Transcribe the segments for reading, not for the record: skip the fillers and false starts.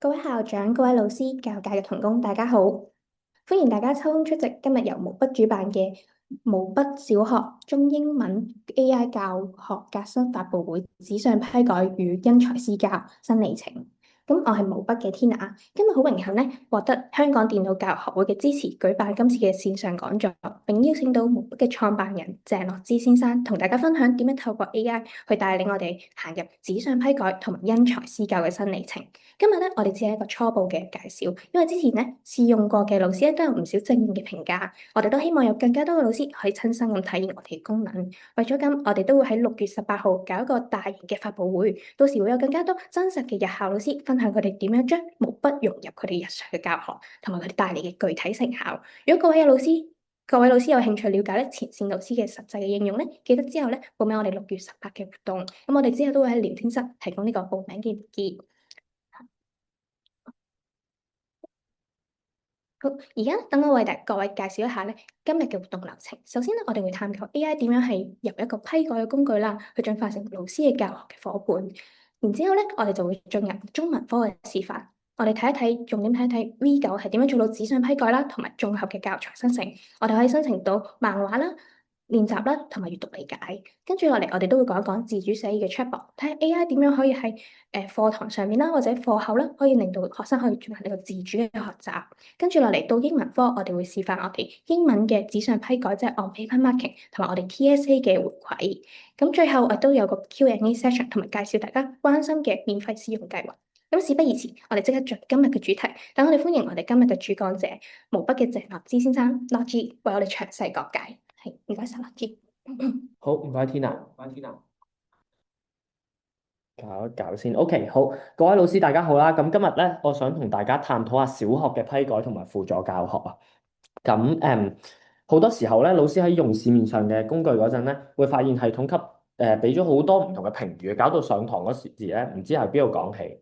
各位校長、各位老師、教育界嘅同工，大家好！歡迎大家抽空出席今日由毛筆主辦嘅毛筆小學中英文 AI 教學革新發佈會，紙上批改與因材施教新里程。咁我係毛筆嘅 Tina，今日好榮幸咧獲得香港電腦教育學會嘅支持，舉辦今次嘅線上講座，並邀請到毛筆嘅創辦人鄭樂之先生同大家分享點樣透過 AI 去帶領我哋行入紙上批改同埋因材施教嘅新里程。今日咧，我哋只係一個初步嘅介紹，因為之前咧試用過嘅老師咧都有唔少正面嘅評價，我哋都希望有更加多嘅老師可以親身咁體驗我哋嘅功能。為咗咁，我哋都會喺6月18號搞一個大型嘅發佈會，到時會有更加多真實嘅日校老師分享佢哋點樣將毛筆融入佢哋日常嘅教學，同埋佢哋帶嚟嘅具體成效。如果各位老師有興趣了解咧前線老師嘅實際嘅應用咧，記得之後咧報名我哋6月18嘅活動，咁我哋之後都會喺聊天室提供呢個報名嘅連結。好，而家等我為各位介紹一下咧今日嘅活動流程。首先咧，我哋會探究 AI 點樣係由一個批改嘅工具啦，去進化成老師嘅教學嘅伙伴。然之後咧，我哋就會進入中文科嘅示範。我哋睇一睇，重點睇一睇 V9係點樣做到紙上批改啦，同埋綜合嘅教材生成。我哋可以生成到漫畫啦、練習啦，同埋閱讀理解。跟住落嚟，我哋都會講一講自主寫意嘅 Chatbot，睇下 AI 點樣可以喺課堂上面啦，或者課後啦，可以令到學生可以進行呢個自主嘅學習。跟住落嚟到英文科，我哋會示範我哋英文嘅紙上批改，即係 on paper marking，同埋我哋 TSA 嘅回饋。咁最後我都有個 Q&A session，同埋介紹大家關心嘅免費試用計劃。咁事不宜遲，我哋即刻進入今日嘅主題。等我哋歡迎我哋今日嘅主講者，毛筆嘅鄭樂之先生，樂之為我哋詳細講解。係，唔該晒，樂之。好，唔該，Tina。搞一搞先，OK，好，各位老師大家好啦。咁今日咧，我想同大家探討下小學嘅批改同埋輔助教學啊。咁好多時候咧，老師喺用市面上嘅工具嗰陣咧，會發現系統級俾咗好多唔同嘅評語，搞到上堂嗰時咧，唔知係邊度講起。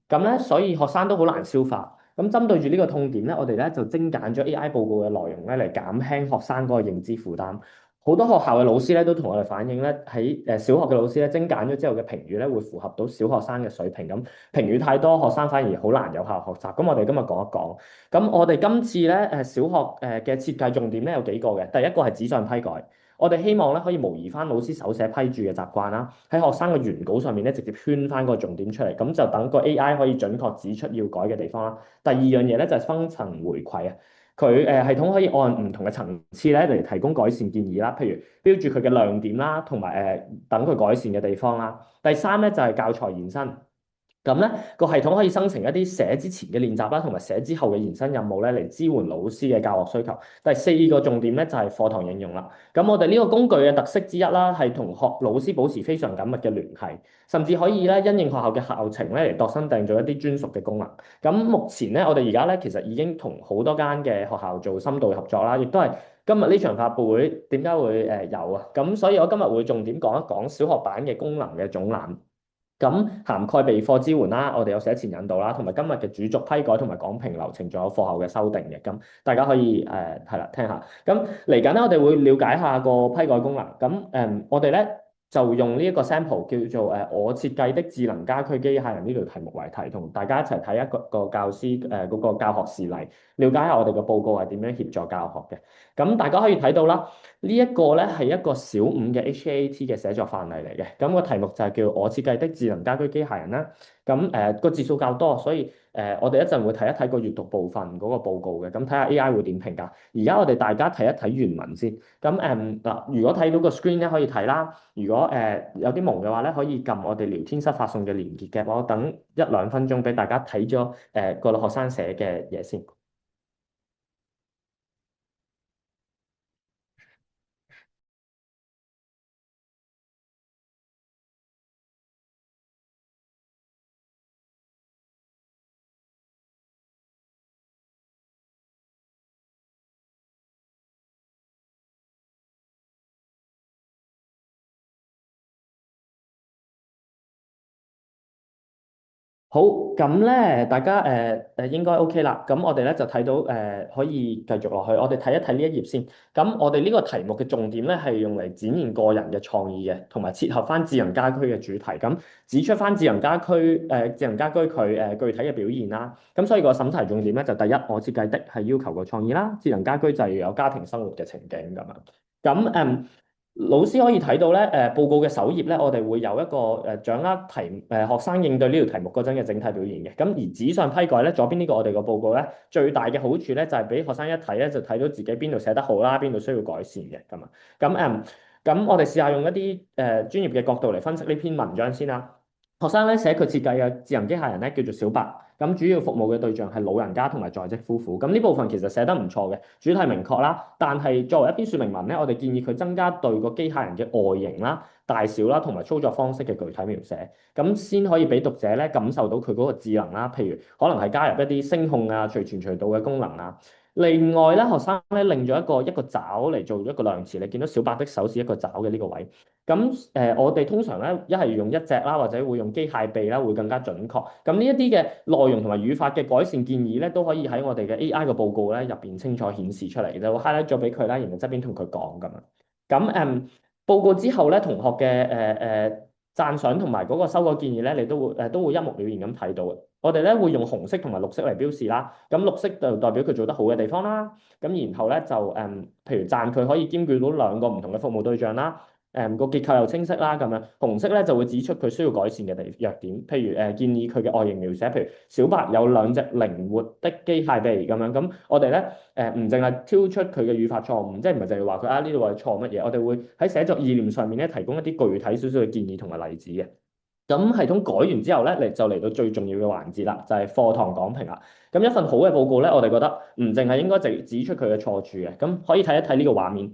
咁咧，所以學生都好難消化。咁針對住呢個痛點咧，我哋咧就精簡咗 AI 報告嘅內容咧，嚟減輕學生嗰個認知負擔。好多學校嘅老師咧都同我哋反映咧，喺小學嘅老師咧精簡咗之後嘅評語咧，會符合到小學生嘅水平。咁評語太多，學生反而好難有效學習。咁我哋今日講一講。咁我哋今次咧小學嘅設計重點咧有幾個嘅。第一個係紙上批改。我哋希望咧可以模擬翻老師手寫批注嘅習慣啦，喺學生嘅原稿上面咧直接圈翻個重點出嚟，咁就等個 AI 可以準確指出要改嘅地方啦。第二樣嘢咧就係分層回饋啊，佢系統可以按唔同嘅層次咧嚟提供改善建議啦，譬如標注佢嘅亮點啦，同埋等佢改善嘅地方啦。第三咧就係教材延伸。咁咧個系統可以生成一啲寫之前嘅練習啦，同埋寫之後嘅延伸任務咧，嚟支援老師嘅教學需求。第四個重點咧就係課堂應用啦。咁我哋呢個工具嘅特色之一啦，係同老師保持非常緊密嘅聯繫，甚至可以咧因應學校嘅校情咧嚟度身訂做一啲專屬嘅功能。咁目前咧，我哋而家咧其實已經同好多間嘅學校做深度合作啦，亦都係今日呢場發佈會點解會有啊？咁所以我今日會重點講一講小學版嘅功能嘅總覽。咁涵蓋備課支援啦，我哋有寫前引導啦，同埋今日嘅主軸批改同埋講評流程，仲有課後嘅修訂嘅。咁大家可以係啦聽下。咁嚟緊咧，我哋會了解下個批改功能。咁我哋咧就用呢一個 sample 叫做我設計的智能家居機械人呢條題目為題，同大家一齊睇一個教師嗰個教學事例，了解下我哋嘅報告係點樣協助教學嘅。咁大家可以睇到啦。呢一個咧係一個小五嘅 HAT 嘅寫作範例嚟嘅，咁個題目就係叫我設計的智能家居機械人啦。咁個字數較多，所以我哋一陣會睇一睇個閱讀部分嗰個報告嘅，咁睇下 AI 會點評價。而家我哋大家睇一睇原文先。咁嗱，如果睇到個 screen 咧可以睇啦，如果有啲蒙嘅話咧，可以撳我哋聊天室發送嘅連結嘅。我等1-2分鐘俾大家睇咗個學生寫嘅嘢先。好，咁咧，大家應該 OK 啦。咁我哋咧就睇到可以繼續落去。我哋睇一睇呢一頁先。咁我哋呢個題目嘅重點咧係用嚟展現個人嘅創意嘅，同埋切合翻智能家居嘅主題。咁指出翻智能家居佢具體嘅表現啦。咁所以個審題重點咧就第一，我設計的係要求個創意啦。智能家居就係要有家庭生活嘅情景咁樣。咁老師可以睇到咧，報告嘅首頁咧，我哋會有一個掌握學生應對呢條題目嗰陣嘅整體表現嘅。咁而紙上批改咧，左邊呢個我哋個報告咧，最大嘅好處咧就係俾學生一睇咧，就睇到自己邊度寫得好啦，邊度需要改善嘅咁啊。咁我哋試下用一啲專業嘅角度嚟分析呢篇文章先啦。學生咧寫佢設計嘅智能機械人咧叫做小白，咁主要服務嘅對象係老人家同埋在職夫婦。咁呢部分其實寫得唔錯嘅，主題明確啦。但係作為一篇說明文咧，我哋建議佢增加對個機械人嘅外形啦、大小啦同埋操作方式嘅具體描寫，咁先可以俾讀者咧感受到佢嗰個智能啦。譬如可能係加入一啲聲控啊、隨傳隨到嘅功能啊。另外咧，學生咧另咗一個爪嚟做一個量詞，你見到小白的手是一個爪嘅呢個位。咁我哋通常咧一係用一隻啦，或者會用機械臂啦，會更加準確。咁呢一啲嘅內容同埋語法嘅改善建議咧，都可以喺我哋嘅 AI 嘅報告咧入邊清楚顯示出嚟，就 highlight 咗俾佢啦，然後側邊同佢講咁樣。咁報告之後咧，同學嘅讚賞同埋嗰個修改建議咧，你都會一目了然咁睇到嘅。我哋咧會用紅色同埋綠色嚟標示啦。咁綠色就代表佢做得好嘅地方啦。咁然後咧就譬如讚佢可以兼顧到兩個唔同嘅服務對象啦。個結構又清晰啦，咁樣紅色咧就會指出佢需要改善嘅弱點，譬如建議佢嘅外形描寫，譬如小白有兩隻靈活的機械臂咁樣。咁我哋咧唔淨係挑出佢嘅語法錯誤，即係唔係淨係話佢呢度話錯乜嘢，我哋會喺寫作意念上面咧提供一啲具體少少嘅建議同埋例子嘅。咁系統改完之後咧，嚟到最重要嘅環節啦，就係課堂講評啦。咁一份好嘅報告咧，我哋覺得唔淨係應該指出佢嘅錯處嘅，咁可以睇一睇呢個畫面。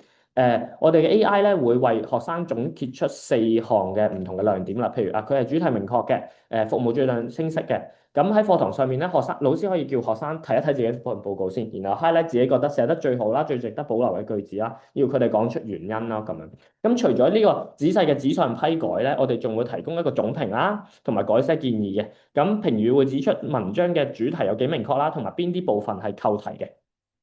我哋嘅 AI 咧會為學生總結出4項嘅唔同嘅亮點啦。譬如佢係主題明確嘅，服務對象清晰嘅。咁喺課堂上面咧，老師可以叫學生睇一睇自己份報告先，然後 highlight 自己覺得寫得最好啦、最值得保留嘅句子啦，要佢哋講出原因啦咁樣。咁除咗呢個仔細嘅紙上批改咧，我哋仲會提供一個總評啦，同埋改寫建議嘅。咁評語會指出文章嘅主題有幾明確啦，同埋邊啲部分係扣題嘅。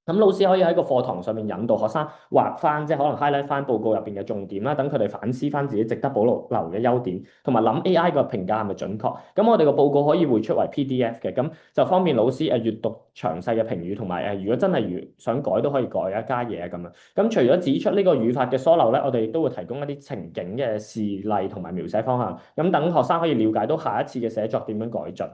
咁老師可以喺個課堂上面引導學生畫翻，即係可能 highlight 翻報告入邊嘅重點啦，等佢哋反思翻自己值得保留嘅優點，同埋諗 AI 個評價係咪準確。咁我哋個報告可以匯出為 PDF 嘅，咁就方便老師閱讀詳細嘅評語，同埋如果真係想改都可以改啊，加嘢啊咁樣。咁除咗指出呢個語法嘅疏漏咧，我哋亦都會提供一啲情景嘅示例同埋描寫方向，咁等學生可以了解到下一次嘅寫作點樣改進。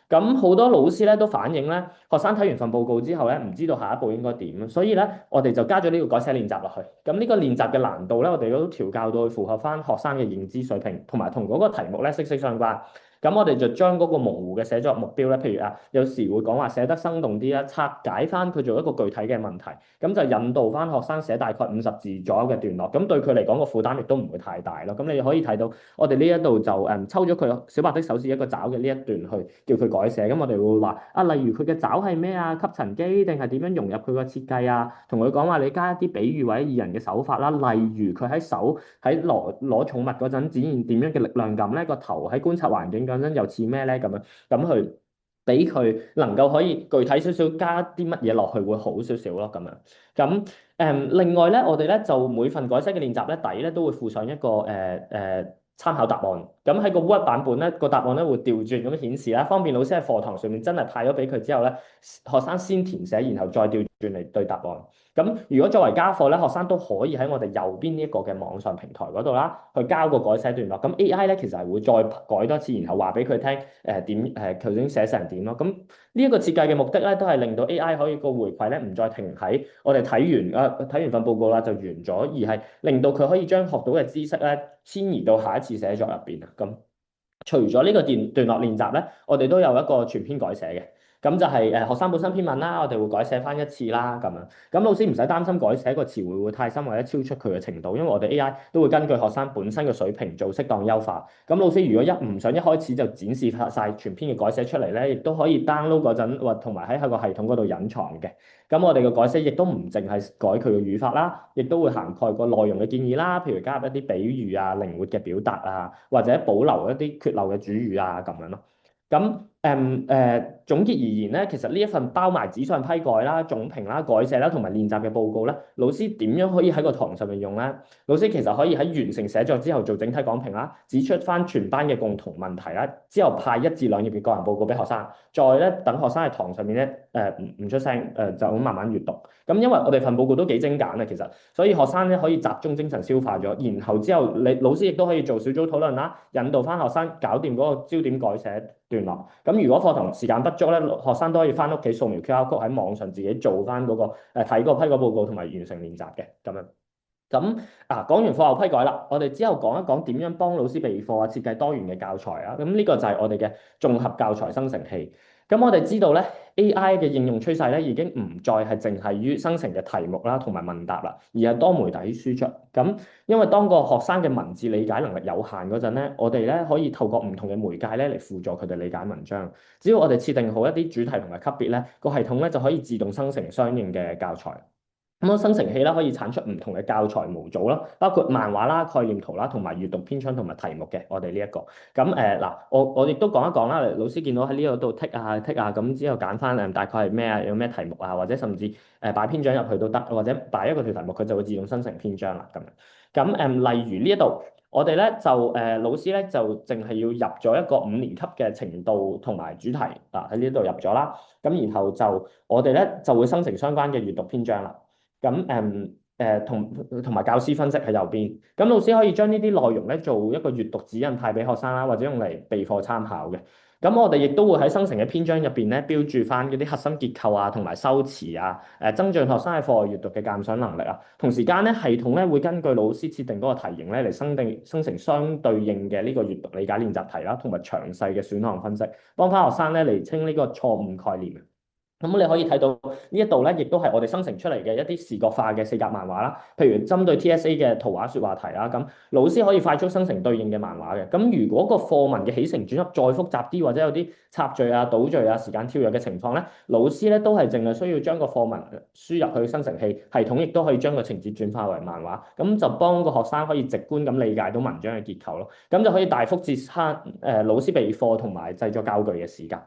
咁好多老師咧都反映咧，學生睇完份報告之後咧，唔知道下一步應該點，所以咧我哋就加咗呢個改寫練習落去。咁呢個練習嘅難度咧，我哋都調校到去符合翻學生嘅認知水平，同埋同嗰個題目咧息息相關。咁我哋就將嗰個模糊嘅寫作目標咧，譬如有時會講話寫得生動啲啦，拆解翻佢做一個具體嘅問題，咁就引導翻學生寫大概50字左右嘅段落，咁對佢嚟講個負擔亦都唔會太大咯。咁你可以睇到我哋呢一度就抽咗佢小白的手是一個爪嘅呢一段去叫佢改寫，咁我哋會話例如佢嘅爪係咩啊？吸塵機定係點樣融入佢個設計啊？同佢講話你加一啲比喻或者擬人嘅手法啦，例如佢喺攞寵物嗰陣展現點樣嘅力量感咧，個頭喺觀察環境嗰陣又似咩咧咁樣，咁去俾佢能夠可以具體少少加啲乜嘢落去會好少少咯咁樣。咁另外咧，我哋咧就每份改寫嘅練習咧底咧都會附上一個參考答案。咁喺個 Word 版本咧，個答案咧會調轉咁顯示啦，方便老師喺課堂上面真係派咗俾佢之後咧，學生先填寫，然後再調轉嚟對答案。咁如果作為家課咧，學生都可以喺我哋右邊呢一個嘅網上平台嗰度啦，去交個改寫段落。咁 AI 咧其實係會再改多次，然後話俾佢聽究竟寫成點咯。咁呢一個設計嘅目的咧，都係令到 AI 可以個回饋咧唔再停喺我哋睇完份報告啦就完咗，而係令到佢可以將學到嘅知識咧遷移到下一次寫作入邊啊。咁除咗呢個段落練習咧，我哋都有一個全篇改寫嘅。咁就係學生本身篇文啦，我哋會改寫翻一次啦，咁樣。咁老師唔使擔心改寫個詞彙會太深或者超出佢嘅程度，因為我哋 AI 都會根據學生本身嘅水平做適當優化。咁老師如果唔想一開始就展示晒全篇嘅改寫出嚟咧，亦都可以 download 嗰陣或同埋喺個系統嗰度隱藏嘅。咁我哋嘅改寫亦都唔淨係改佢嘅語法啦，亦都會涵蓋個內容嘅建議啦，譬如加入一啲比喻啊、靈活嘅表達啊，或者保留一啲缺漏嘅主語啊咁樣咯。咁總結而言咧，其實呢一份包埋紙上批改啦、總評啦、改寫啦同埋練習嘅報告咧，老師點樣可以喺個堂上面用咧？老師其實可以喺完成寫作之後做整體講評啦，指出翻全班嘅共同問題啦，之後派1至2頁嘅個人報告俾學生，再咧等學生喺堂上面咧唔出聲就咁慢慢閱讀。咁因為我哋份報告都幾精簡啊，其實，所以學生咧可以集中精神消化咗，然後之後你老師亦都可以做小組討論啦，引導翻學生搞掂嗰個焦點改寫段落。咁如果課堂時間不足咧，學生都可以翻屋企掃描 QR code 喺網上自己做翻嗰個睇個批改報告同埋完成練習嘅咁樣。咁講完課後批改啦，我哋之後講一講點樣幫老師備課啊，設計多元嘅教材啊。咁呢個就係我哋嘅綜合教材生成器。咁我哋知道咧，AI 嘅應用趨勢咧已經唔再係淨係於生成嘅題目啦同埋問答啦，而係多媒體輸出。咁因為當個學生嘅文字理解能力有限嗰陣咧，我哋咧可以透過唔同嘅媒介咧嚟輔助佢哋理解文章。只要我哋設定好一啲主題同埋級別咧，個系統咧就可以自動生成相應嘅教材。咁個生成器啦，可以產出唔同嘅教材模組啦，包括漫畫啦、概念圖啦，同埋閱讀篇章同埋題目嘅。我哋呢一個咁嗱，我亦都講一講啦。老師見到喺呢度剔啊剔啊，咁之後揀翻大概係咩啊，有咩題目啊，或者甚至擺篇章入去都得，或者擺一個條題目，佢就會自動生成篇章啦咁樣。咁例如呢一度，我哋咧就老師咧就淨係要入咗一個5年級嘅程度同埋主題喺呢度入咗啦。咁然後就我哋咧就會生成相關嘅閱讀篇章啦。咁同埋教師分析喺右邊，咁老師可以將呢啲內容咧做一個閱讀指引派俾學生啦，或者用嚟備課參考嘅。咁我哋亦都會喺生成嘅篇章入邊咧標注翻嗰啲核心結構啊，同埋修辭啊，增進學生喺課外閱讀嘅鑑賞能力啊。同時間咧，系統咧會根據老師設定嗰個題型咧嚟生成相對應嘅呢個閱讀理解練習題啦，同埋詳細嘅選項分析，幫翻學生咧釐清呢個錯誤概念。咁你可以睇到呢一度咧，亦都係我哋生成出嚟嘅一啲視覺化嘅4格漫畫啦。譬如針對 TSA 嘅圖畫説話題啦，咁老師可以快速生成對應嘅漫畫嘅。咁如果個課文嘅起承轉合再複雜啲，或者有啲插敘啊、倒敘啊、時間跳躍嘅情況咧，老師咧都係淨係需要將個課文輸入去生成器，系統亦都可以將個情節轉化為漫畫，咁就幫個學生可以直觀咁理解到文章嘅結構咯。咁就可以大幅節慳老師備課同埋製作教具嘅時間。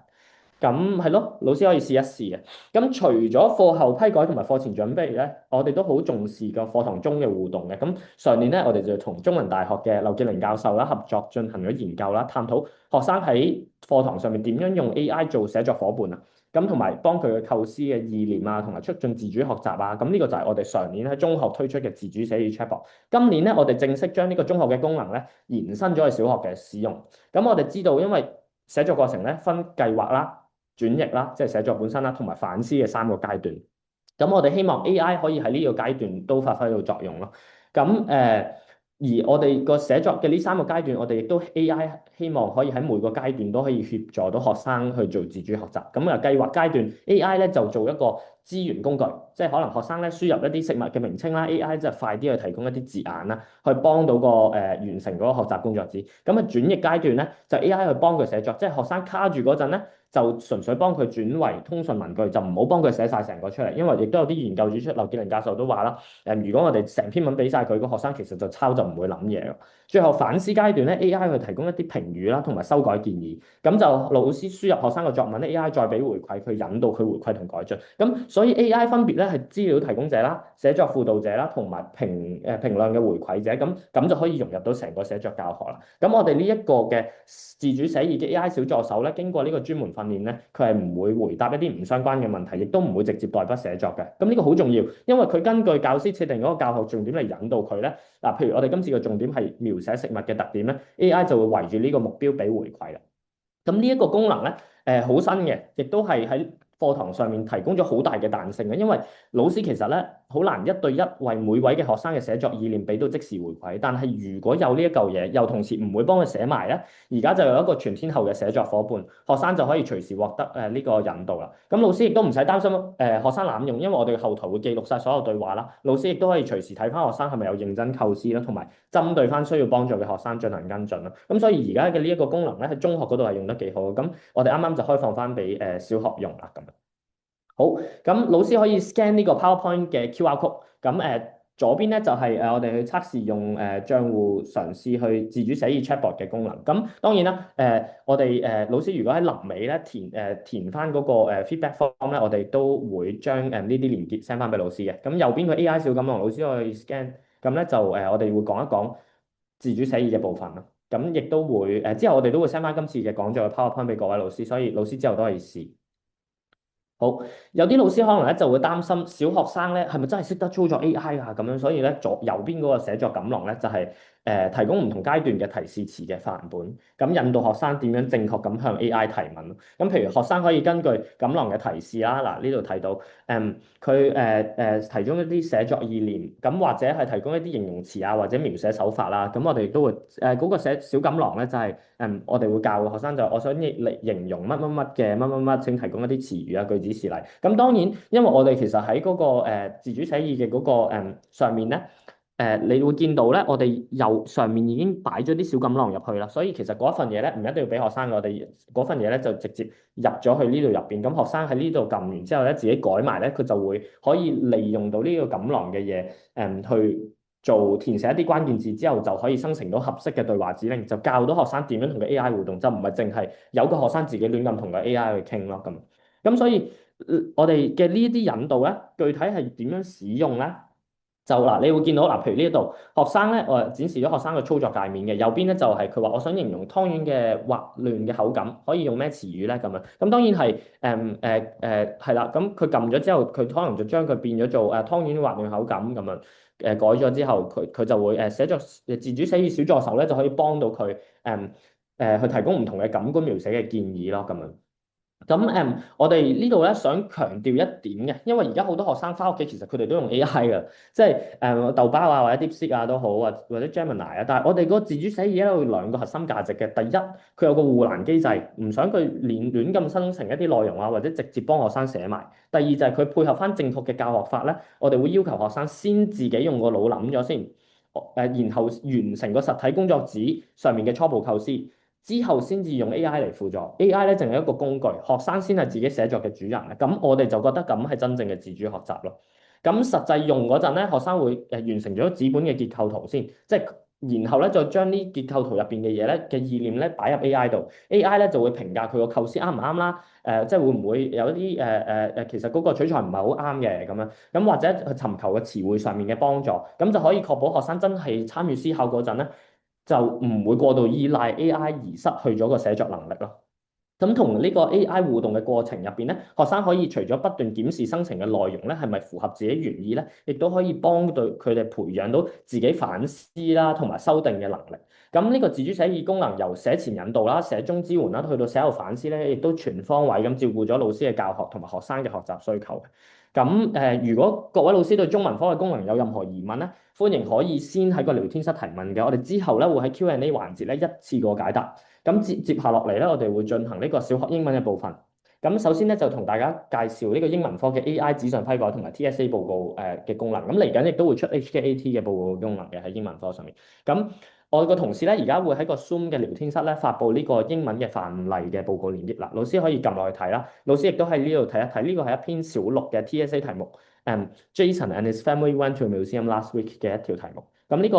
咁係咯，老師可以試一試嘅。咁除咗課後批改同埋課前準備咧，我哋都好重視個課堂中嘅互動嘅。咁上年咧，我哋就同中文大學嘅劉傑寧教授啦合作進行咗研究啦，探討學生喺課堂上面點樣用 AI 做寫作伙伴啊。咁同埋幫佢嘅構思嘅意念啊，同埋促進自主學習啊。咁呢個就係我哋上年喺中學推出嘅自主寫意 Chatbot。今年咧，我哋正式將呢個中學嘅功能咧延伸咗去小學嘅使用。咁我哋知道，因為寫作過程咧分計劃啦、轉譯啦，即係寫作本身啦，同埋反思嘅3個階段。咁我哋希望 AI 可以喺呢個階段都發揮到作用咯。咁而我哋個寫作嘅呢3個階段，我哋亦都 AI 希望可以喺每個階段都可以協助到學生去做自主學習。咁計劃階段 AI 咧就做一個資源工具，即係可能學生咧輸入一啲食物嘅名稱啦，AI 即係快啲去提供一啲字眼啦，去幫到完成嗰個學習工作紙。咁轉譯階段咧就 AI 去幫佢寫作，即係學生卡住嗰陣咧，就純粹幫佢轉為通順文句，就唔好幫佢寫晒成個出嚟，因為亦都有啲研究指出，劉傑寧教授都話啦，如果我哋成篇文俾晒佢，個學生其實就抄就唔會諗嘢咯。最後反思階段咧，AI 去提供一啲評語啦，同埋修改建議，咁就老師輸入學生嘅作文咧，AI 再俾回饋佢，引導佢回饋同改進。咁所以 AI 分別咧係資料提供者啦、寫作輔導者啦，同埋評量嘅回饋者，咁就可以融入到成個寫作教學啦。咁我哋呢一個嘅自主寫意嘅 AI 小助手咧，經過呢個專門訓練咧，佢係唔會回答一啲唔相關嘅問題，亦都唔會直接代筆寫作嘅。咁呢個好重要，因為佢根據教師設定嗰個教學重點嚟引導佢咧。譬如我哋今次嘅重點係描寫食物嘅特點咧，AI 就會圍住呢個目標俾回饋啦。咁呢一個功能咧，好新嘅，亦都係喺課堂上面提供咗好大嘅彈性嘅，因為老師其實咧好難1對1為每位嘅學生嘅寫作意念俾到即時回饋，但係如果有呢一嚿嘢，又同時唔會幫佢寫埋咧，而家就有一個全天候嘅寫作伙伴，學生就可以隨時獲得呢個引導啦。咁老師亦都唔使擔心學生濫用，因為我哋後台會記錄晒所有對話啦，老師亦都可以隨時睇翻學生係咪有認真構思啦，同埋針對翻需要幫助嘅學生進行跟進啦。咁所以而家嘅呢一個功能咧喺中學嗰度係用得幾好嘅，咁我哋啱啱就開放翻俾小學用啦咁。好，咁老師可以 scan 呢個 PowerPoint 嘅 QR code，咁左邊咧就係、我哋去測試用帳戶嘗試去自主寫意 chatbot 嘅功能。咁當然啦，我哋老師如果喺臨尾咧填翻嗰個feedback form 咧，我哋都會將呢啲連結 send 翻俾老師嘅。咁右邊個 AI 小錦囊，老師可以 scan。咁咧就我哋會講一講自主寫意嘅部分啦。咁亦都會之後我哋都會 send 翻今次嘅講座嘅 PowerPoint 俾各位老師，所以老師之後都可以試。好，有啲老師可能咧就會擔心小學生咧係咪真係識得操作 AI 啊咁樣，所以咧右邊嗰個寫作錦囊咧就係、提供唔同階段嘅提示詞嘅範本，咁引導學生點樣正確咁向 AI 提問。咁譬如學生可以根據錦囊嘅提示啦，嗱呢度睇到佢提供一啲寫作意念，咁或者係提供一啲形容詞啊或者描寫手法啦，咁我哋都會嗰個寫小錦囊咧就係、我哋會教學生就我想嚟形容乜乜乜嘅乜乜乜，請提供一啲詞語啊句子示例。咁當然，因為我哋其實喺嗰個自主寫意嘅嗰個上面咧，你會見到咧，我哋右上面已經擺咗啲小錦囊入去啦，所以其實嗰一份嘢咧唔一定要俾學生，我哋嗰份嘢咧就直接入咗去呢度入邊。咁學生喺呢度撳完之後咧，自己改埋咧，佢就會可以利用到呢個錦囊嘅嘢去做填寫一啲關鍵字之後，就可以生成到合適嘅對話指令，就教到學生點樣同個 AI 互動，就唔係淨係有個學生自己亂咁同個 AI 去傾咯咁。咁所以，我哋嘅呢啲引導咧，具體係點樣使用咧？就嗱，你會見到嗱，譬如呢一度學生咧，我展示咗學生嘅操作界面嘅右邊咧，就係佢話我想形容湯圓嘅滑嫩嘅口感，可以用咩詞語咧？咁樣咁當然係係啦，咁佢撳咗之後，佢可能就將佢變咗做湯圓滑嫩口感咁樣改咗之後，佢就會寫作自主寫意小助手咧，就可以幫到佢去提供唔同嘅感官描寫嘅建議咯，咁樣。咁我哋呢度咧想強調一點嘅，因為而家好多學生翻屋企，其實佢哋都用 AI 嘅，即係豆包啊，或者 DeepSeek 啊都好啊，或者 Gemini 啊。但係我哋個自主寫意咧有兩個核心價值嘅，第一佢有個護欄機制，唔想佢亂咁生成一啲內容啊，或者直接幫學生寫埋。第二就係佢配合翻正確嘅教學法咧，我哋會要求學生先自己用個腦諗咗先，然後完成個實體工作紙上面嘅初步構思。之後先至用 AI 嚟輔助，AI 咧淨係一個工具，學生先係自己寫作嘅主人。咁我哋就覺得咁係真正嘅自主學習咯。咁實際用嗰陣咧，學生會完成咗紙本嘅結構圖先，即係然後咧就將呢結構圖入邊嘅嘢咧嘅意念咧擺入 AI 度，AI 咧就會評價佢個構思啱唔啱啦。即係會唔會有一啲其實嗰個取材唔係好啱嘅咁樣，咁或者去尋求個詞彙上面嘅幫助，咁就可以確保學生真係參與思考嗰陣咧，就唔會過度依賴 AI 而失去咗個寫作能力咯。咁同呢個 AI 互動嘅過程入邊咧，學生可以除咗不斷檢視生成嘅內容咧係咪符合自己原意咧，亦都可以幫到佢哋培養到自己反思啦同埋修訂嘅能力。咁呢個自主寫意功能由寫前引導啦、寫中支援啦，去到寫後反思咧，亦都全方位咁照顧咗老師嘅教學同埋學生嘅學習需求。咁如果各位老師對中文科嘅功能有任何疑問咧，歡迎可以先喺個聊天室提問嘅，我哋之後咧會喺 Q&A 環節咧一次過解答。咁接下落嚟咧，我哋會進行呢個小學英文嘅部分。咁首先咧就同大家介紹呢個英文科嘅 AI 紙上批改同埋 TSA 報告嘅功能。咁嚟緊亦都會出 HKAT 嘅報告功能嘅喺英文科上面。咁我個同事咧而家會喺個 Zoom 嘅聊天室咧發布呢個英文嘅範例嘅報告連結啦，老師可以撳落去睇啦。老師亦都喺呢度睇一睇，呢個係一篇小六嘅 TSA 題目。Jason and his family went to a museum last week 嘅一條題目。咁呢個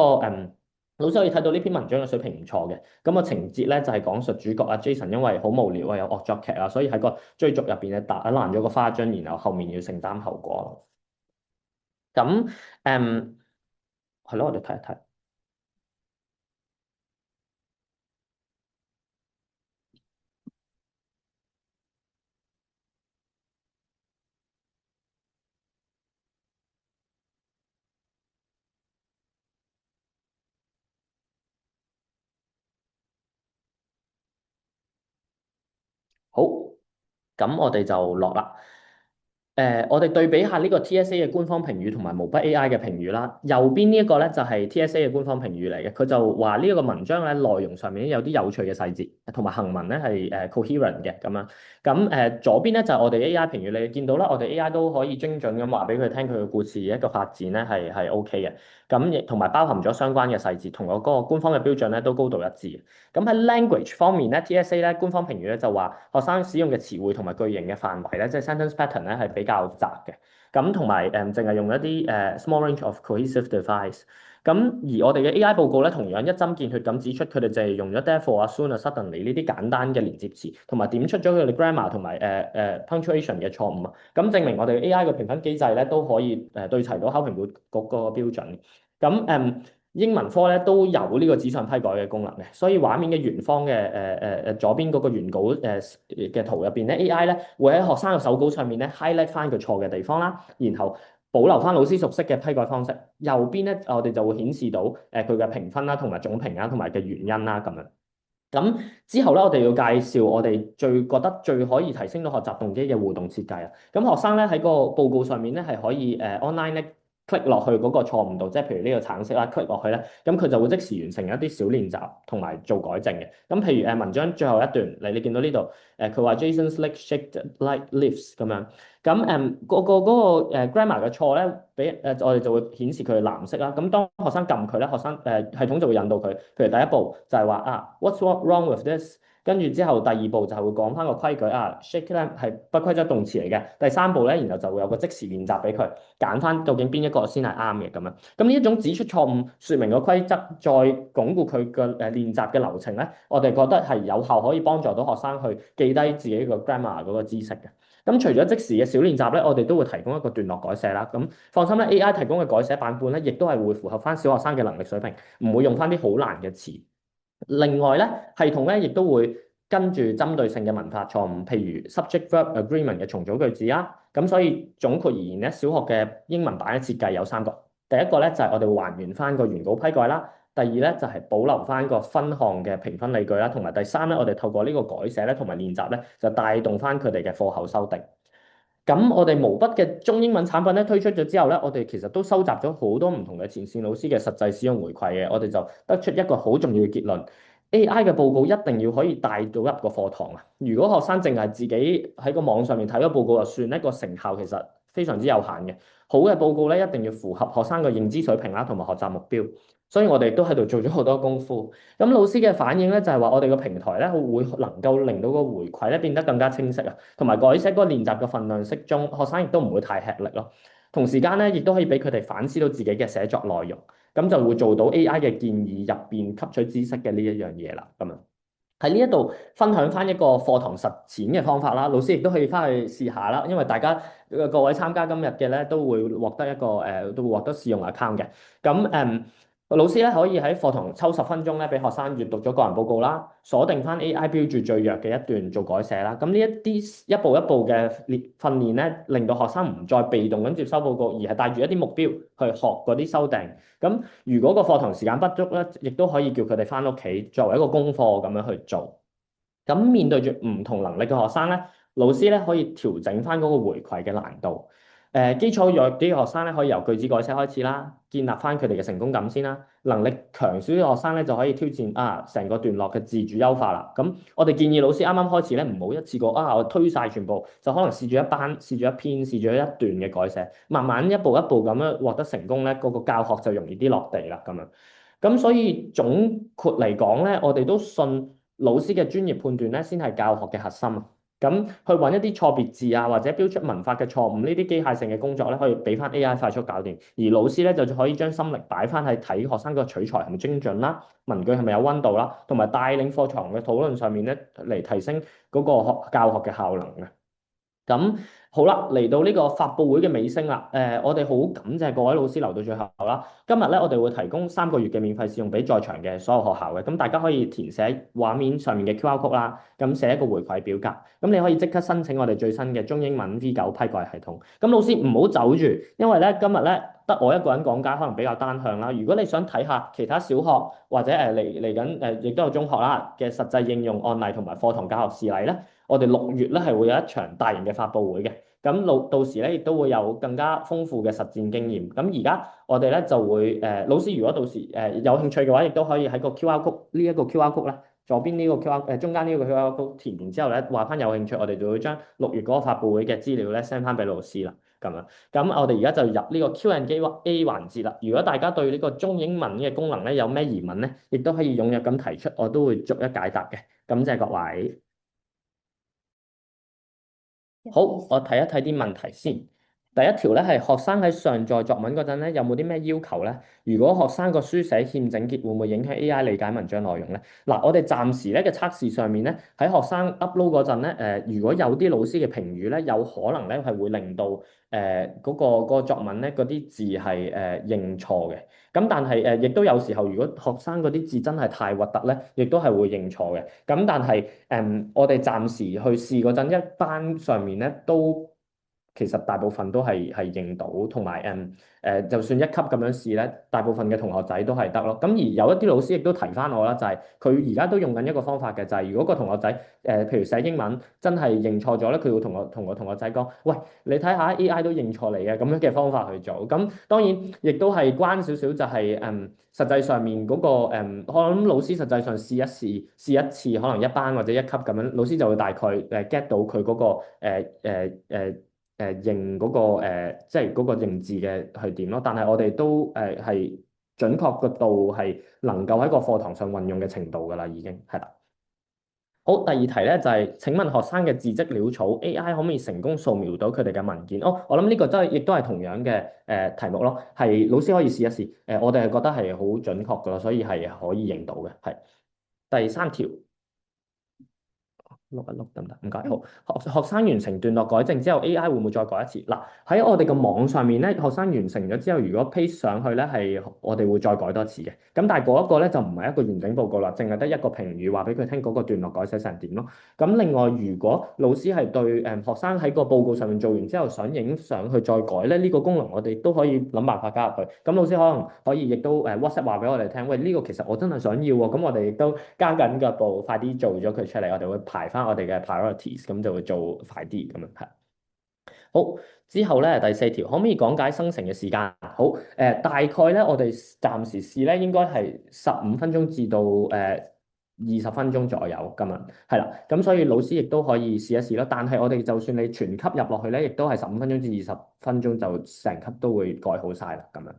老師可以睇到呢篇文章嘅水平唔錯嘅。咁個情節咧就係講述主角阿 Jason 因為好無聊啊，有惡作劇啊，所以喺個追逐入邊咧打爛咗個花樽，然後後面要承擔後果咯。咁係咯，我哋睇一睇。好，咁我哋就落啦。我哋對比下呢個 TSA 嘅官方評語同埋毛筆 AI 嘅評語啦。右邊呢一個咧就係 TSA 嘅官方評語嚟嘅，佢就話呢一個文章咧內容上面有啲有趣嘅細節，同埋行文咧係coherent 嘅咁樣。咁左邊咧就係我哋 AI 評語，你見到啦，我哋 AI 都可以精準咁話俾佢聽佢嘅故事一個發展咧係 OK 嘅。咁亦同埋包含咗相關嘅細節，同我嗰個官方嘅標準咧都高度一致。咁喺 language 方面咧，TSA 咧官方評語咧就話學生使用嘅詞彙同埋句型嘅範圍咧，即係 sentence pattern 咧係比較窄嘅。咁同埋淨係用一啲small range of cohesive device。咁而我哋嘅 AI 報告咧，同樣一針見血咁指出，佢哋就係用咗 therefore 啊、soon 啊、suddenly 呢啲簡單嘅連接詞，同埋點出咗佢哋 grammar 同埋punctuation 嘅錯誤啊。咁證明我哋 AI 嘅評分機制咧都可以對齊到考評局嗰個標準。咁英文科咧都有呢個紙上批改嘅功能嘅，所以畫面嘅圓方嘅左邊嗰個原稿嘅圖入邊咧，AI 咧會喺學生嘅手稿上面咧 highlight 翻佢錯嘅地方啦，然後保留翻老師熟悉嘅批改方式。右邊咧我哋就會顯示到佢嘅評分啦，同埋總評啊，同埋嘅原因啦咁樣。咁之後咧，我哋要介紹我哋覺得最可以提升到學習動機嘅互動設計啊。咁學生咧喺個報告上面咧係可以online 咧 click 落去嗰個錯誤度，即係譬如呢個橙色啦，click 落去咧，咁佢就會即時完成一啲小練習同埋做改正嘅。咁譬如文章最後一段，你見到呢度佢話 Jason's leg shaked like leaves 咁樣。咁嗰個grammar 嘅錯咧，我哋就會顯示佢係藍色啦。咁當學生撳佢咧，學生系統就會引導佢。譬如第一步就係話what's wrong with this？跟住之後第二步就係會講翻個規矩shake 咧係不規則動詞嚟嘅。第三步咧，然後就會有個即時練習俾佢揀翻究竟邊一個先係啱嘅咁樣。咁呢一種指出錯誤、説明個規則、再鞏固佢嘅練習嘅流程咧，我哋覺得係有效可以幫助到學生去記低自己個 grammar 嗰個知識嘅。咁除咗即時嘅小練習咧，我哋都會提供一個段落改寫啦。咁放心咧，AI 提供嘅改寫版本咧，亦都係會符合翻小學生嘅能力水平，唔會用翻啲好難嘅詞。另外咧，系統咧亦都會跟住針對性嘅文法錯誤，譬如 subject-verb agreement 嘅重組句子啊。咁所以總括而言咧，小學嘅英文版嘅設計有3個。第一個咧就係我哋會還原翻個原稿批改啦。第二咧就係保留翻個分項嘅評分理據啦，同埋第三咧，我哋透過呢個改寫咧同埋練習咧，就帶動翻佢哋嘅課後修訂。咁我哋毛筆嘅中英文產品咧推出咗之後咧，我哋其實都收集咗好多唔同嘅前線老師嘅實際使用回饋嘅，我哋就得出一個好重要嘅結論：AI 嘅報告一定要可以帶到入個課堂啊！如果學生淨係自己喺個網上面睇咗報告就算，呢個成效其實非常之有限嘅。好嘅報告咧一定要符合學生嘅認知水平啦，同埋學習目標。所以我哋都喺度做咗好多功夫。咁老師嘅反應咧就係話，我哋個平台咧會能夠令到個回饋咧變得更加清晰啊，同埋改寫嗰個練習嘅份量適中，學生亦都唔會太吃力咯。同時間咧，亦都可以俾佢哋反思到自己嘅寫作內容，咁就會做到 AI 嘅建議入邊吸取知識嘅呢一樣嘢啦。咁樣喺呢一度分享翻一個課堂實踐嘅方法啦，老師亦都可以翻去試下啦，因為大家各位參加今日嘅咧都會獲得一個都會獲得試用 account 嘅。咁老師咧可以喺課堂抽10分鐘咧，俾學生閱讀咗個人報告啦，鎖定翻 AI 標注最弱嘅一段做改寫啦。咁呢一啲一步一步嘅訓練咧，令到學生唔再被動咁接收報告，而係帶住一啲目標去學嗰啲修訂。咁如果個課堂時間不足咧，亦都可以叫佢哋翻屋企作為一個功課咁樣去做。咁面對住唔同能力嘅學生咧，老師咧可以調整翻嗰個回饋嘅難度。基礎弱啲嘅學生咧，可以由句子改寫開始啦，建立翻佢哋嘅成功感先啦。能力強少啲嘅學生咧，就可以挑戰成個段落嘅自主優化啦。咁我哋建議老師啱啱開始咧，唔好一次過我推晒全部，就可能試住一班、試住一篇、試住一段嘅改寫，慢慢一步一步咁樣獲得成功咧，嗰個教學就容易啲落地啦。咁樣，咁所以總括嚟講咧，我哋都信老師嘅專業判斷咧，先係教學嘅核心啊。咁去揾一啲錯別字或者標出文法嘅錯誤，呢啲機械性嘅工作咧，可以俾翻 AI 快速搞掂。而老師咧就可以將心力擺翻喺睇學生個取材係咪精準啦，文句係咪有溫度啦，同埋帶領課堂嘅討論上面咧，嚟提升嗰個教學嘅效能嘅。咁好啦，嚟到呢個發佈會嘅尾聲啦。我哋好感謝各位老師留到最後啦。今日咧，我哋會提供3個月嘅免費試用俾在場嘅所有學校嘅。咁大家可以填寫畫面上面嘅 QR code 啦，咁寫一個回饋表格。咁你可以即刻申請我哋最新嘅中英文 V9批改系統。咁老師唔好走住，因為咧今日咧得我一個人講解，可能比較單向啦。如果你想睇下其他小學或者嚟緊亦都有中學啦嘅實際應用案例同埋課堂教學事例咧，我哋6月咧係會有一場大型嘅發佈會嘅。咁到時咧亦都會有更加豐富嘅實戰經驗。咁而家我哋咧就會老師如果到時有興趣嘅話，亦都可以喺個 QR code 呢一個 QR code 咧，左邊呢個 QR 中間呢個 QR code 填完之後咧，話翻有興趣，我哋就會將6月嗰個發佈會嘅資料咧 send 翻俾老師啦。咁樣，咁我哋而家就入呢個 Q&A 環節啦。如果大家對呢個中英文嘅功能咧有咩疑問咧，亦都可以踴躍咁提出，我都會逐一解答嘅。感謝各位。好，我睇一睇啲問題先。第一條咧係學生喺上載作文嗰陣咧，有冇啲咩要求咧？如果學生個書寫欠整潔，會唔會影響 AI 理解文章內容咧？嗱，我哋暫時咧嘅測試上面咧，喺學生 upload 嗰陣咧，如果有啲老師嘅評語咧，有可能咧係會令到嗰個作文咧嗰啲字係認錯嘅。咁但係亦都有時候，如果學生嗰啲字真係太核突咧，亦都係會認錯嘅。咁但係我哋暫時去試嗰陣，一班上面咧都其實大部分都係認到，同埋就算一級咁樣試咧，大部分嘅同學仔都係得咯。咁而有一啲老師亦都提翻我啦，就係佢而家都用緊一個方法嘅，就係如果個同學仔譬如寫英文真係認錯咗咧，佢會同個同學仔講，喂，你睇下 AI 都認錯你嘅咁樣嘅方法去做。咁當然亦都係關少少，就係實際上面嗰個我諗老師實際上試一次，可能一班或者一級咁樣，老師就會大概get 到佢嗰個認嗰個即係嗰個認字嘅係點咯。但係我哋都係準確個度係能夠喺個課堂上運用嘅程度㗎啦，已經係啦。好，第二題咧就係請問學生嘅字跡潦草，AI 可唔可以成功掃描到佢哋嘅文件？哦，我諗呢個都係亦都係同樣嘅題目咯，係老師可以試一試。我哋係覺得係好準確㗎咯，所以係可以認到嘅。係第三條。碌一碌得唔得？唔該，好。學生完成段落改正之後，AI 會唔會再改一次？嗱，喺我哋個網上面咧，學生完成咗之後，如果 paste 上去咧，係我哋會再改多次嘅。咁但係嗰一個咧就唔係一個完整報告啦，淨係得一個評語話俾佢聽嗰個段落改寫成點咯。咁另外，如果老師係對學生喺個報告上面做完之後想影相去再改咧，呢個功能我哋都可以諗辦法加入去。咁老師可能可以亦都WhatsApp 話俾我哋聽，喂，呢個其實我真係想要喎。咁我哋亦都加緊腳步，快啲做咗佢出嚟，我哋會排翻我哋嘅 priorities，咁就會做快啲咁樣係。好，之後咧第四條，可唔可以講解生成嘅時間？好，大概咧我哋暫時試咧應該係15分鐘至到20分鐘左右咁樣，係啦。咁所以老師亦都可以試一試咯。但係我哋就算你全級入落去咧，亦都係15分鐘至20分鐘就成級都會改好晒啦咁樣。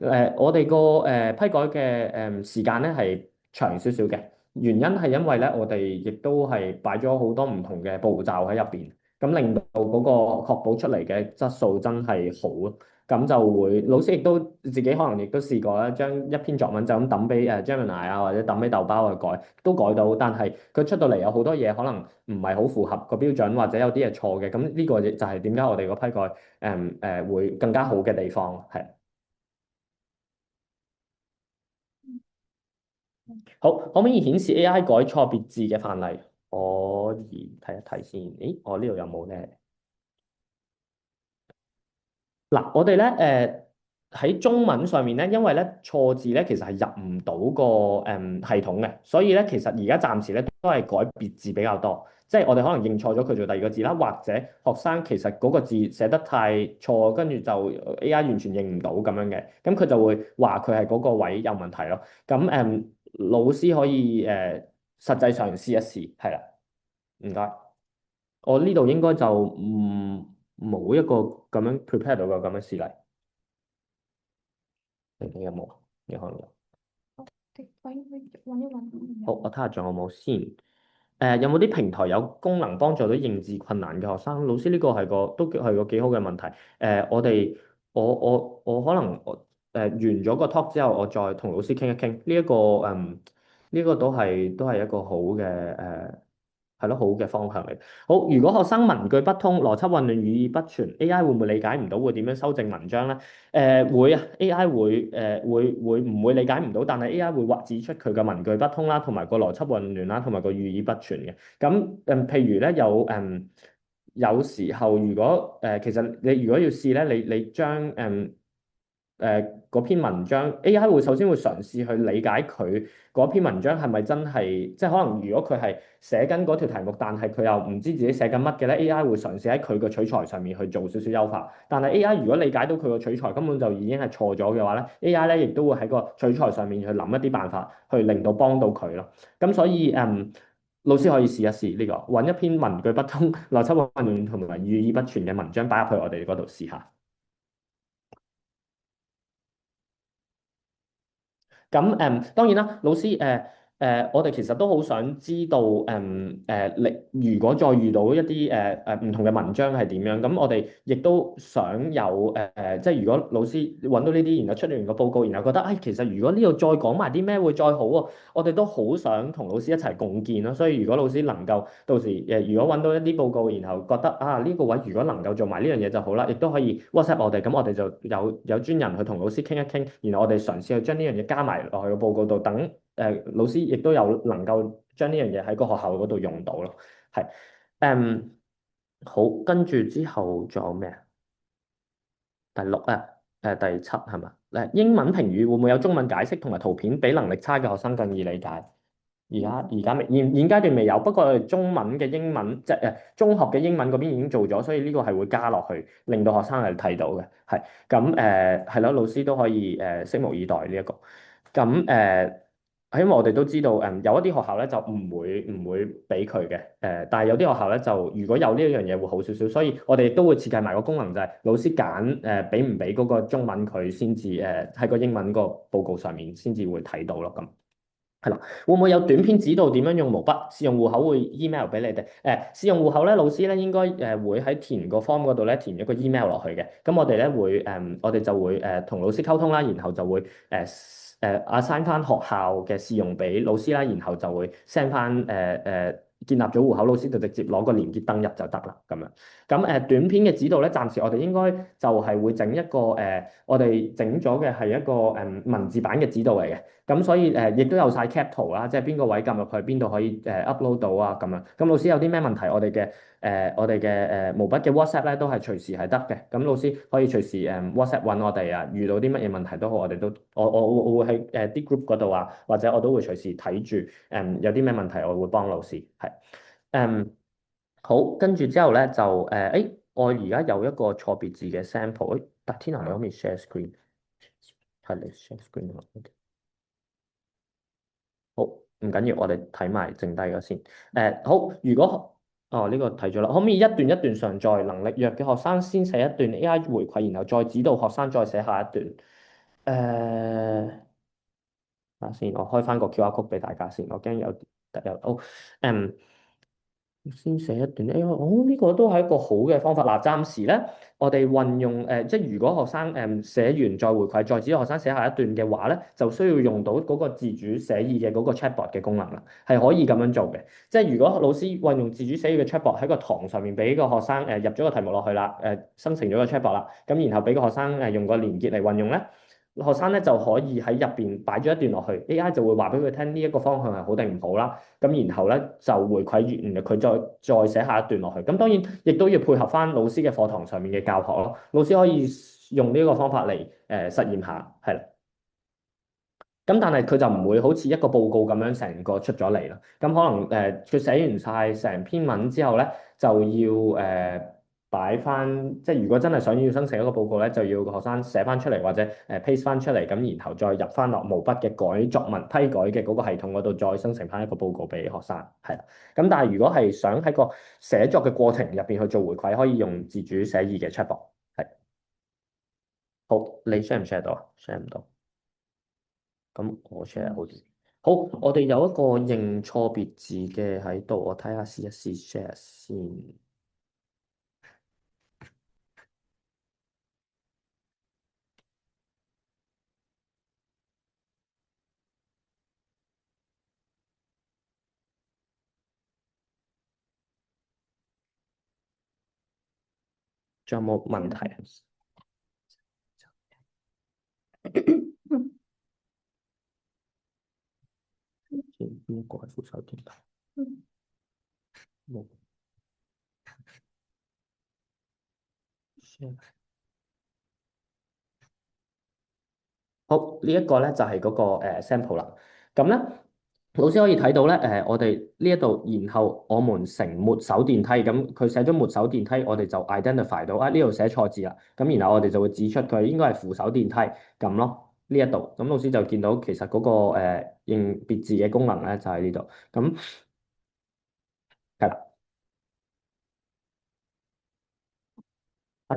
係我哋個批改嘅時間咧係長少少嘅，原因係因為咧我哋亦都係擺咗好多唔同嘅步驟喺入邊。咁令到嗰個確保出嚟嘅質素真係好咯。咁就會老師亦都自己可能亦都試過啦，將一篇作文就咁抌俾Gemini 啊，或者抌俾豆包去改，都改到。但係佢出到嚟有好多嘢可能唔係好符合個標準，或者有啲嘢錯嘅。咁呢個就係點解我哋個批改會更加好嘅地方係。好，可唔可以顯示 AI 改錯別字嘅範例？可以睇一睇先。誒，我呢度有冇咧？嗱，我哋咧喺中文上面咧，因為咧錯字咧其實係入唔到個系統嘅，所以咧其實而家暫時咧都係改別字比較多，即係我哋可能認錯咗佢做第二個字啦，或者學生其實嗰個字寫得太錯，跟住就 AI 完全認唔到咁樣嘅，咁佢就會話佢係嗰個位有問題咯。咁老師可以實際上試一試，係啦，唔該。我呢度應該就冇一個咁樣 prepare 到個咁嘅事例，你有冇啊？你可能有。好，我睇下仲有冇先。有冇啲平台有功能幫助到認字困難嘅學生？老師呢個係個幾好嘅問題。我哋我可能完咗個 talk 之後，我再同老師傾一傾。呢個都係一個好嘅係咯，好嘅方向嚟。好，如果學生文句不通、邏輯混亂、語意不全，AI 會唔會理解唔到？會點樣修正文章咧？會啊，AI 會唔會理解唔到？但係 AI 會指出佢嘅文句不通啦，同埋個邏輯混亂啦，同埋個語意不全嘅。咁譬如咧有時候如果其實你如果要試咧，你將嗰篇文章，AI 會首先會嘗試去理解佢嗰篇文章係咪真係，即係可能如果佢係寫緊嗰條題目，但係佢又唔知自己寫緊乜嘅咧，AI 會嘗試喺佢個取材上面去做少少優化。但係 AI 如果理解到佢個取材根本就已經係錯咗嘅話咧，AI 咧亦都會喺個取材上面去諗一啲辦法，去令到幫到佢咯。咁所以老師可以試一試呢個，揾一篇文句不通、邏輯混亂同埋語意不全嘅文章擺入去我哋嗰度試下。咁當然啦，老師我哋其實都好想知道，你如果再遇到一啲唔同嘅文章係點樣，咁我哋亦都想有即係如果老師揾到呢啲，然後出完個報告，然後覺得，其實如果呢度再講埋啲咩會再好喎，我哋都好想同老師一齊共建咯。所以如果老師能夠到時如果揾到一啲報告，然後覺得呢個位如果能夠做埋呢樣嘢就好啦，亦都可以 WhatsApp 我哋，咁我哋就有專人去同老師傾一傾，然後我哋嘗試去將呢樣嘢加埋落去個報告度，等老師亦都有能夠將呢樣嘢喺個學校嗰度用到咯。係誒好，跟住之後仲有咩啊？第六啊，第七係嘛？英文評語會唔會有中文解釋同埋圖片，俾能力差嘅學生更易理解？而家未現階段未有，不過我哋中文嘅英文即係中學嘅英文嗰邊已經做咗，所以呢個係會加落去，令到學生係睇到嘅。係咁係咯，老師都可以拭目以待呢一個。咁因為我哋都知道有一啲學校咧就唔會俾佢嘅但係有啲學校咧就如果有呢一樣嘢會好少少，所以我哋亦都會設計埋個功能，就係老師揀俾唔俾嗰個中文佢先至喺個英文個報告上面先至會睇到咯咁。係啦，會唔會有短片指導點樣用毛筆？試用戶口會 email 俾你哋。試用戶口咧，老師咧應該會喺填個 form 嗰度咧填一個 email 落去嘅。咁我哋咧會我哋就會同老師溝通啦，然後就會assign 翻學校嘅試用俾老師啦，然後就會 send 翻建立咗戶口，老師就直接攞個連結登入就得啦咁樣。咁短片嘅指導咧，暫時我哋應該就係會整一個我哋整咗嘅係一個文字版嘅指導嚟嘅。咁所以亦都有晒 cap 圖啦，即係邊個位撳入去，邊度可以upload 到啊咁樣。咁老師有啲咩問題，我哋嘅毛筆嘅 WhatsApp 咧都係隨時係得嘅。咁老師可以隨時WhatsApp 揾我哋啊，遇到啲乜嘢問題都好，我哋都我會喺啲 group 嗰度啊，或者我都會隨時睇住有啲咩問題，我會幫老師係好。跟住之後咧就我而家有一個錯別字嘅 sample，但 Tina 你可唔可以 share screen？係你 share screen 啊？OK 好，唔緊要，我哋睇埋剩低嘅先。好，如果呢個睇咗啦，可唔可以一段一段上載？能力弱嘅學生先寫一段 AI 回饋，然後再指導學生再寫下一段。等下先，我開翻個 QR code 俾大家先，我驚有先寫一段，呢個都係一個好嘅方法。嗱，暫時咧，我哋運用即係如果學生寫完再回饋，再指導學生寫下一段嘅話咧，就需要用到嗰個自主寫意嘅嗰個 chatbot 嘅功能啦，係可以咁樣做嘅。即係如果老師運用自主寫意嘅 chatbot 喺個堂上面俾個學生入咗個題目落去啦，生成咗個 chatbot 啦，咁然後俾個學生用個連結嚟運用咧。學生咧就可以喺入邊擺咗一段落去，AI 就會話俾佢聽呢一個方向係好定唔好啦。咁然後咧就回饋完，然後佢再寫下一段落去。咁當然亦都要配合翻老師嘅課堂上面嘅教學咯。老師可以用呢個方法嚟實驗下，係啦。咁但係佢就唔會好似一個報告咁樣成個出咗嚟啦。咁可能佢寫完晒成篇文之後咧，就要擺翻，即係如果真係想要生成一個報告咧，就要個學生寫翻出嚟或者paste 翻出嚟，咁然後再入翻落毛筆嘅改作文批改嘅嗰個系統嗰度，再生成翻一個報告俾學生。係啦。咁但係如果係想喺個寫作嘅過程入邊去做回饋，可以用自主寫意嘅 chatbot。係。好，你 share 唔 share 到啊？share 唔到。咁我 share 好啲。好，我哋有一個認錯別字嘅喺度，我睇下試一試 share 先。仲有冇問題啊？先邊個係副手電台？冇 share。好，呢一個咧就係嗰個sample 啦。咁咧，老師可以睇到咧，我哋呢一度，然後我們乘沒手電梯，咁佢寫咗沒手電梯，我哋就 identify 到呢度寫錯字啦。咁然後我哋就會指出佢應該係扶手電梯咁咯。呢一度，咁老師就見到其實嗰個認別字嘅功能咧就喺呢度。咁係啦，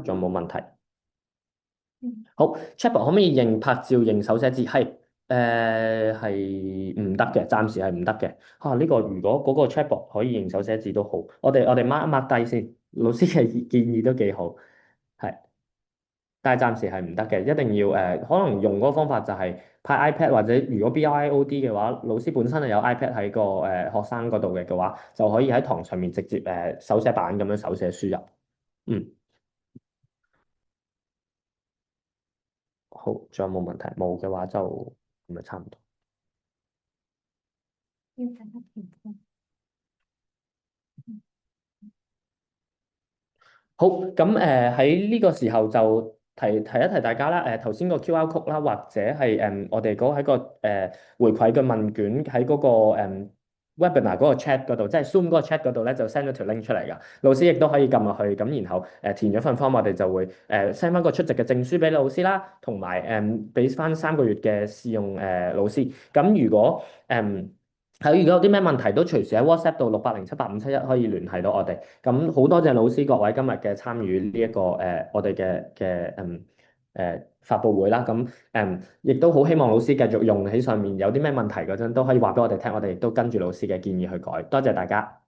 仲有冇問題？好，Chatbot 可唔可以認拍照、認手寫字？係。係唔得嘅，暫時係唔得嘅。呢個如果嗰個 chatbot 可以認手寫字都好，我哋 mark 一 mark 低先。老師嘅建議都幾好，係，但係暫時係唔得嘅，一定要可能用嗰個方法就係派 iPad 或者如果 BIOD 嘅話，老師本身係有 iPad 喺個學生嗰度嘅話，就可以喺堂上面直接手寫板咁樣手寫輸入。嗯，好，仲有冇問題？冇嘅話就咁就差唔多。要等一陣。好，咁喺呢個時候就提一提大家啦。頭先個 QR code 啦，或者係我哋嗰喺個回饋嘅問卷喺嗰個webinar 嗰個 chat 嗰度，即係 Zoom 嗰個 chat 嗰度咧，就 send 咗條 link 出嚟㗎。老師亦都可以撳落去，咁然後填咗份 form，我哋就會send 翻個出席嘅證書俾老師啦，同埋俾翻3個月嘅試用老師。咁如果如果有啲咩問題，都隨時喺 WhatsApp 度6807851可以聯繫到我哋。咁好多謝老師各位今日嘅參與呢一個我哋嘅發佈會啦。咁亦都好希望老師繼續用喺上面，有啲咩問題嗰陣都可以話俾我哋聽，我哋亦都跟住老師嘅建議去改。多謝大家。